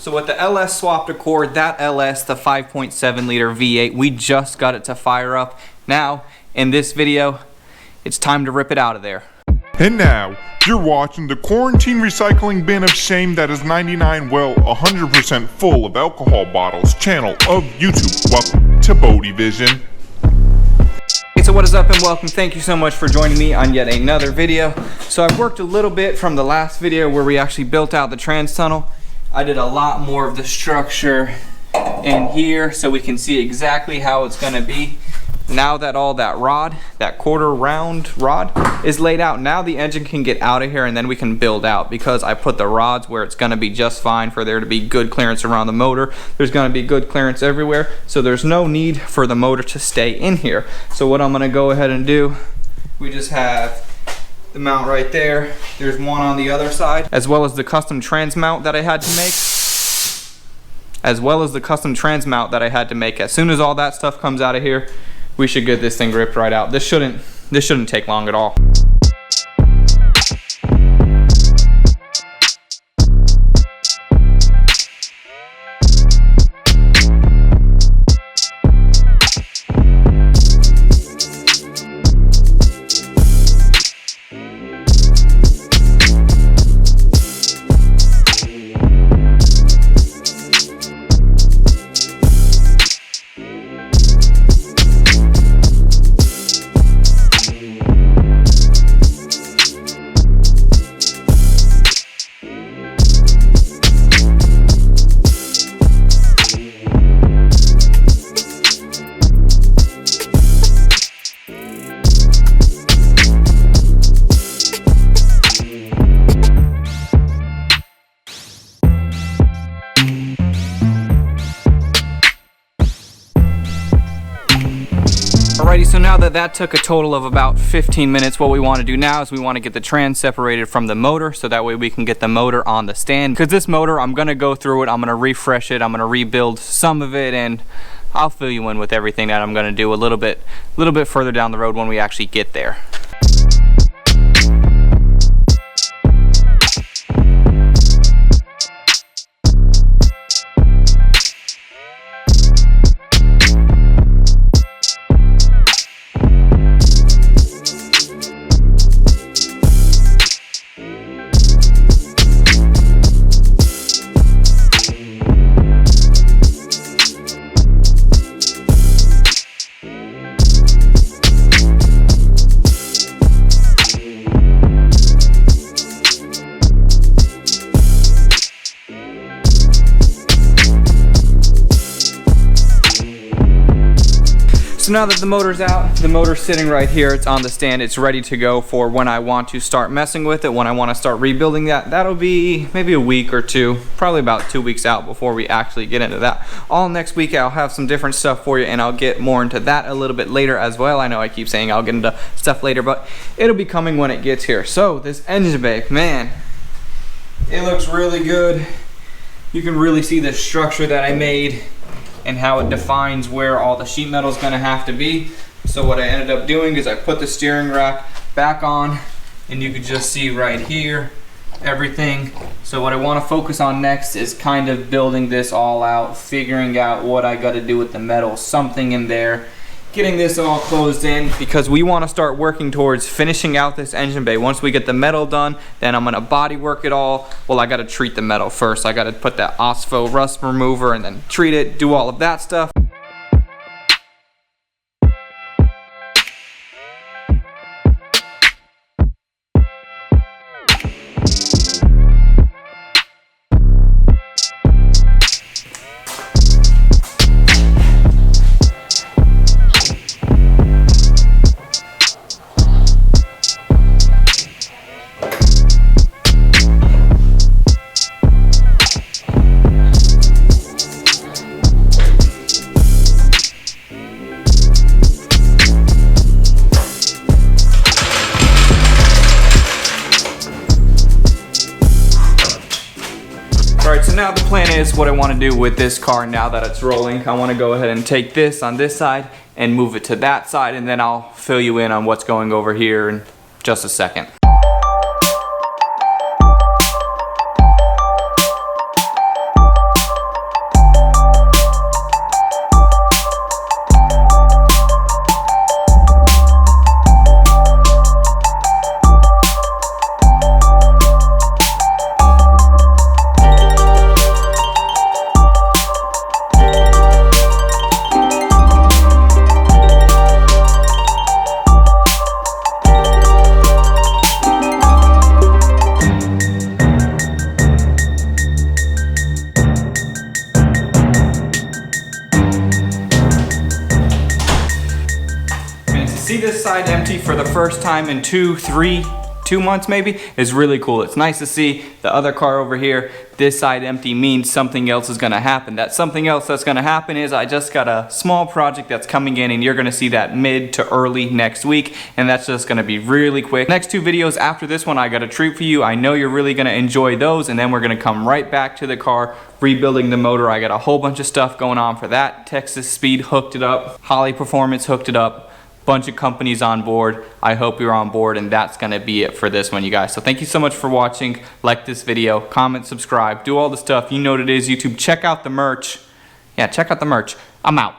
So with the LS swapped Accord, that LS, the 5.7 liter V8, we just got it to fire up. Now, in this video, it's time to rip it out of there. And now, you're watching the quarantine recycling bin of shame that is 99, well, 100% full of alcohol bottles channel of YouTube. Welcome to Bodie Vision. Hey, so what is up and welcome. Thank you so much for joining me on yet another video. So I've worked a little bit from the last video where we actually built out the trans tunnel. I did a lot more of the structure in here so we can see exactly how it's gonna be. Now that all that rod, that quarter round rod is laid out, now the engine can get out of here and then we can build out, because I put the rods where it's gonna be just fine for there to be good clearance around the motor. There's gonna be good clearance everywhere, so there's no need for the motor to stay in here. So what I'm gonna go ahead and do, we just have the mount right there. There's one on the other side, as well as the custom trans mount that I had to make. As soon as all that stuff comes out of here, we should get this thing ripped right out. This shouldn't take long at all. Alrighty, so now that took a total of about 15 minutes, what we want to do now is we want to get the trans separated from the motor, so that way we can get the motor on the stand. Because this motor, I'm going to go through it, I'm going to refresh it, I'm going to rebuild some of it, and I'll fill you in with everything that I'm going to do a little bit further down the road when we actually get there. So now that the motor's out, the motor's sitting right here, it's on the stand, it's ready to go for when I want to start messing with it, when I want to start rebuilding that. That'll be maybe a week or two, probably about 2 weeks out before we actually get into that. All next week I'll have some different stuff for you, and I'll get more into that a little bit later as well. I know I keep saying I'll get into stuff later, but it'll be coming when it gets here. So this engine bay, man, it looks really good. You can really see the structure that I made and how it defines where all the sheet metal is going to have to be. So what I ended up doing is I put the steering rack back on, and you can just see right here everything. So what I want to focus on next is kind of building this all out, figuring out what I got to do with the metal, something in there, getting this all closed in, because we want to start working towards finishing out this engine bay. Once we get the metal done, then I'm going to body work it all. Well, I got to treat the metal first. I got to put that OSPO rust remover and then treat it, do all of that stuff. Alright, so now the plan is what I want to do with this car now that it's rolling. I want to go ahead and take this on this side and move it to that side, and then I'll fill you in on what's going over here in just a second. this side empty for the first time in 2 months maybe is really cool. It's nice to see the other car over here, this side empty, means something else is gonna happen. That something else that's gonna happen is I just got a small project that's coming in, and you're gonna see that mid to early next week, and that's just gonna be really quick. Next 2 videos after this one, I got a treat for you. I know you're really gonna enjoy those, and then we're gonna come right back to the car, rebuilding the motor. I got a whole bunch of stuff going on for that. Texas Speed hooked it up, Holly Performance hooked it up, bunch of companies on board. I hope you're on board, and that's gonna be it for this one, you guys. So thank you so much for watching. Like this video, comment, subscribe, do all the stuff. You know what it is, YouTube. Check out the merch. Yeah, check out the merch. I'm out.